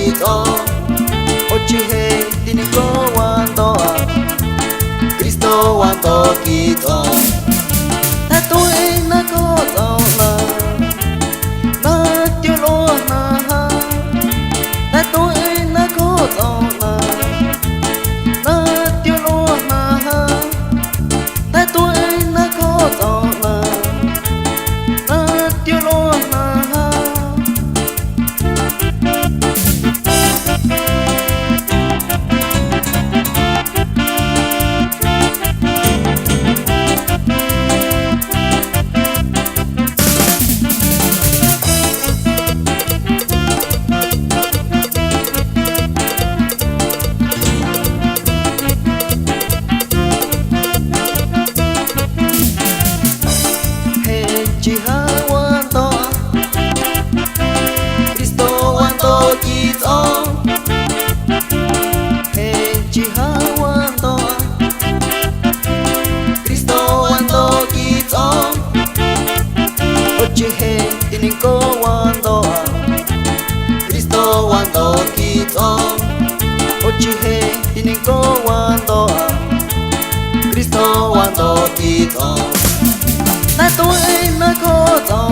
quito ochi he tiniko wando Cristo wando quito ta tôi na có tao na tiêu lo na ta tôi na có tao na tiêu lo na ta tôi na có tao na tiêu lo na chỉ ha quan to Cristo quan to chỉ to he chỉ ha quan to Cristo quan to chỉ to ochi he tinin ko quan to Cristo quan to chỉ to ochi he tinin ko quan to Cristo quan to chỉ to ta tôi na có tao